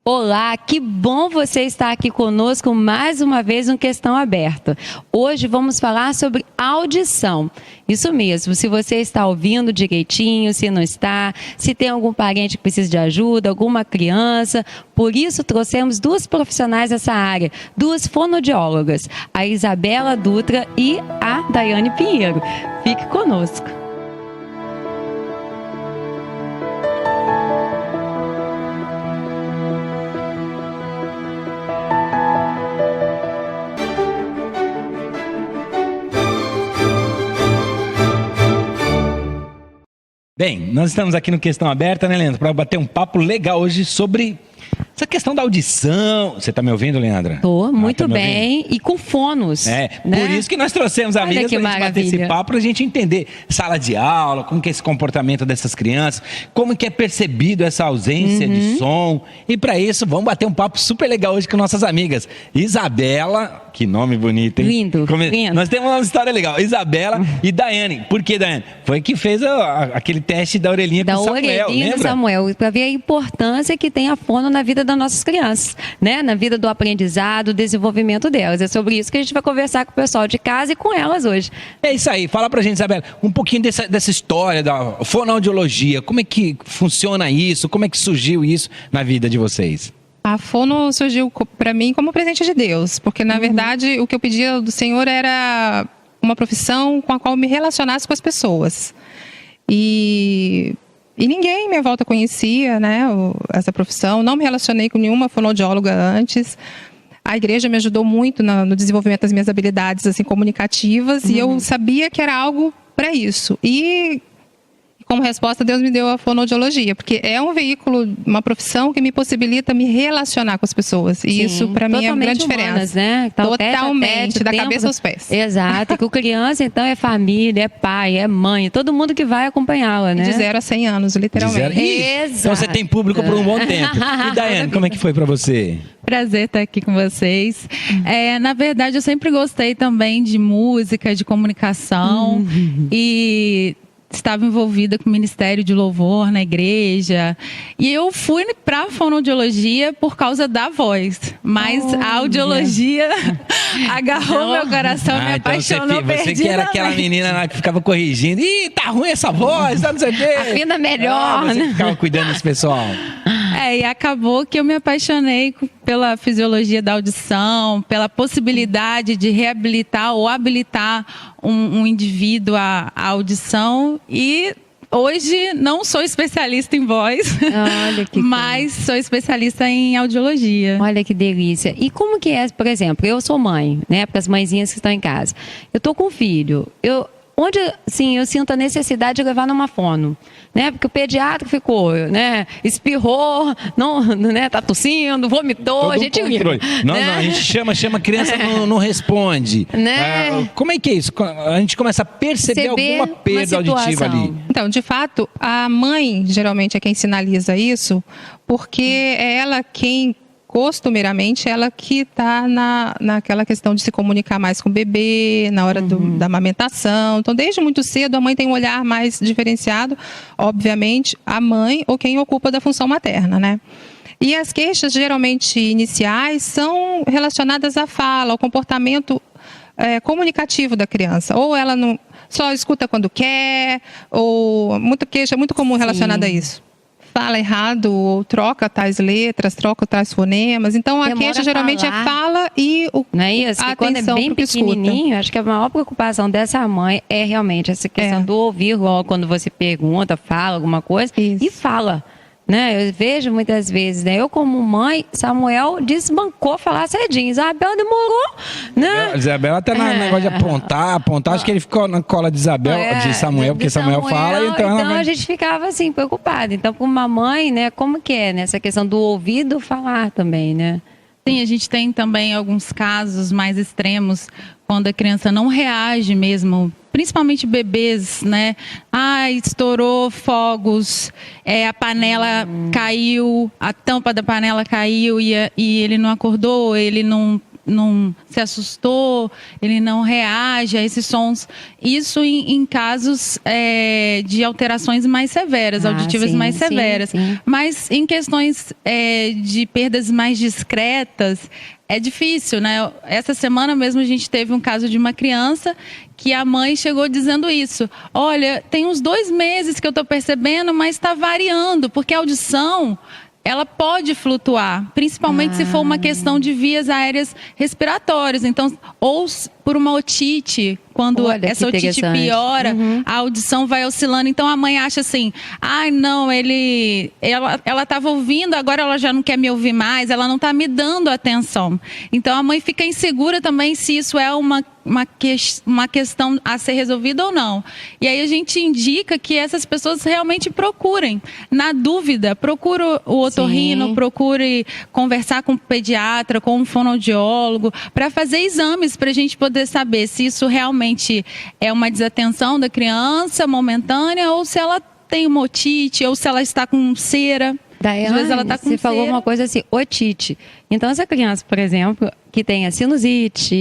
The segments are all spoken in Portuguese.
Olá, que bom você estar aqui conosco mais uma vez no Questão Aberta. Hoje vamos falar sobre audição. Isso mesmo, se você está ouvindo direitinho, se não está, se tem algum parente que precisa de ajuda, alguma criança. Por isso trouxemos duas profissionais dessa área, duas fonoaudiólogas, a Isabela Dutra e a Daiane Pinheiro. Fique conosco. Bem, nós estamos aqui no Questão Aberta, né, Leandro? Para bater um papo legal hoje sobre essa questão da audição. Você está me ouvindo, Leandra? Estou, muito bem, e com fonos. Né? Por isso que nós trouxemos amigas para a gente bater esse papo, para a gente entender sala de aula, como que é esse comportamento dessas crianças, como que é percebido essa ausência de som. E para isso, vamos bater um papo super legal hoje com nossas amigas. Isabela, que nome bonito, hein? Lindo, lindo. Nós temos uma história legal. Isabela e Daiane. Por que, Daiane? Foi que fez aquele teste da orelhinha com o Samuel, lembra? Da orelhinha do Samuel, para ver a importância que tem a fono na vida das nossas crianças, né? Na vida do aprendizado, do desenvolvimento delas. É sobre isso que a gente vai conversar com o pessoal de casa e com elas hoje. É isso aí. Fala pra gente, Isabela, um pouquinho dessa história da fonoaudiologia. Como é que funciona isso? Como é que surgiu isso na vida de vocês? A fono surgiu para mim como presente de Deus, porque na verdade o que eu pedia do Senhor era uma profissão com a qual eu me relacionasse com as pessoas. E ninguém em minha volta conhecia, né, essa profissão. Não me relacionei com nenhuma fonoaudióloga antes. A igreja me ajudou muito no desenvolvimento das minhas habilidades assim, comunicativas e eu sabia que era algo para isso. E como resposta, Deus me deu a fonoaudiologia, porque é um veículo, uma profissão que me possibilita me relacionar com as pessoas. E isso, para mim, é uma grande diferença. Né? Totalmente, da cabeça aos pés. Exato, que o criança, então, é família, é pai, é mãe, todo mundo que vai acompanhá-la, né? De 0 a 100 anos, literalmente. Exato. Então você tem público por um bom tempo. E Daiane, como é que foi para você? Prazer estar aqui com vocês. Na verdade, eu sempre gostei também de música, de comunicação e estava envolvida com o Ministério de Louvor na igreja. E eu fui para a fonoaudiologia por causa da voz. Mas a audiologia agarrou meu coração, me apaixonou. Então você que era aquela menina lá que ficava corrigindo. Ih, tá ruim essa voz, tá não sei o quê. Afina melhor, você né? ficava cuidando desse pessoal. E acabou que eu me apaixonei pela fisiologia da audição, pela possibilidade de reabilitar ou habilitar um indivíduo à audição. E hoje não sou especialista em voz, mas sou especialista em audiologia. Olha que delícia. E como que é, por exemplo, eu sou mãe, né, para as mãezinhas que estão em casa. Eu tô com um filho, onde, sim, eu sinto a necessidade de levar numa fono, né? Porque o pediatra ficou, né? Espirrou, não, né? Tá tossindo, vomitou, todo a gente controle. Não, né? não, a gente chama, a criança não responde. Né? Como é que é isso? A gente começa a perceber alguma perda auditiva ali. Então, de fato, a mãe geralmente é quem sinaliza isso, porque é ela quem costumeiramente, ela que está naquela questão de se comunicar mais com o bebê, na hora da amamentação. Então, desde muito cedo, a mãe tem um olhar mais diferenciado, obviamente, a mãe ou quem ocupa da função materna, né? E as queixas, geralmente, iniciais, são relacionadas à fala, ao comportamento comunicativo da criança. Ou ela não só escuta quando quer, ou muita queixa, muito comum relacionada a isso. Fala errado, ou troca tais letras, troca tais fonemas. Então, a queixa geralmente é fala e não é isso? A quando é bem pequenininho, acho que a maior preocupação dessa mãe é realmente essa questão do ouvir, logo quando você pergunta, fala alguma coisa, e fala. Né? Eu vejo muitas vezes, né? Eu como mãe, Samuel desbancou falar cedinho. Isabela demorou, né? Isabela até no negócio de apontar. Acho que ele ficou na cola de de Samuel, porque Samuel fala. Então a gente ficava assim, preocupada. Então, como uma mãe, né? Como que é, né? Essa questão do ouvido falar também, né? Sim, a gente tem também alguns casos mais extremos, quando a criança não reage mesmo, principalmente bebês, né? Estourou fogos, a panela caiu, a tampa da panela caiu e ele não acordou, ele não não se assustou, ele não reage a esses sons. Isso em casos de alterações mais severas, auditivas mais severas. Sim. Mas em questões de perdas mais discretas, é difícil, né? Essa semana mesmo a gente teve um caso de uma criança que a mãe chegou dizendo isso. Olha, tem uns 2 meses que eu estou percebendo, mas está variando, porque a audição, ela pode flutuar, principalmente se for uma questão de vias aéreas respiratórias. Então, ou por uma otite, quando essa otite piora, a audição vai oscilando. Então a mãe acha assim, não, ela estava ouvindo, agora ela já não quer me ouvir mais, ela não está me dando atenção. Então a mãe fica insegura também se isso é uma questão a ser resolvida ou não. E aí a gente indica que essas pessoas realmente procurem. Na dúvida, procure o otorrino, procure conversar com o pediatra, com um fonoaudiólogo, para fazer exames, para a gente poder saber se isso realmente é uma desatenção da criança momentânea ou se ela tem uma otite ou se ela está com cera. Daí, às vezes ela está com você falou uma coisa assim, otite. Então essa criança, por exemplo, que tenha sinusite,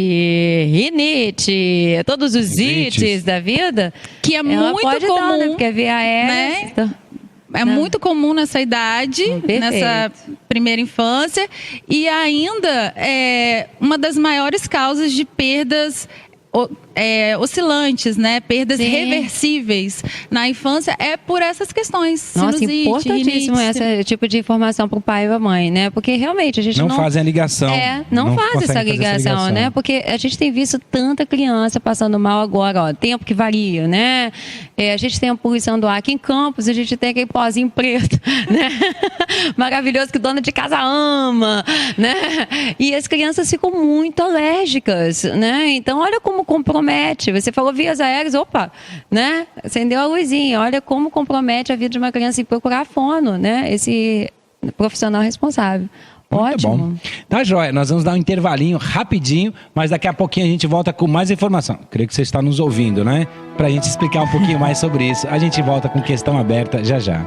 rinite, todos os ites da vida, que é muito comum, né? Porque é via aérea, né? Então, é muito comum nessa idade, nessa primeira infância, e ainda é uma das maiores causas de perdas oscilantes, né? Perdas reversíveis na infância é por essas questões. Nossa, sinusite, importantíssimo esse tipo de informação para o pai e a mãe, né? Porque realmente a gente não fazem a ligação. Não faz essa ligação, né? Porque a gente tem visto tanta criança passando mal agora, ó, tempo que varia, né? A gente tem a poluição do ar aqui em Campos, a gente tem aquele pozinho preto, né? Maravilhoso que dona de casa ama, né? E as crianças ficam muito alérgicas, né? Então olha como compromete. Você falou vias aéreas, né? Acendeu a luzinha. Olha como compromete a vida de uma criança em procurar fono, né? Esse profissional responsável. Muito Ótimo. Bom. Tá joia, nós vamos dar um intervalinho rapidinho, mas daqui a pouquinho a gente volta com mais informação. Creio que você está nos ouvindo, né? Pra gente explicar um pouquinho mais sobre isso. A gente volta com Questão Aberta já já.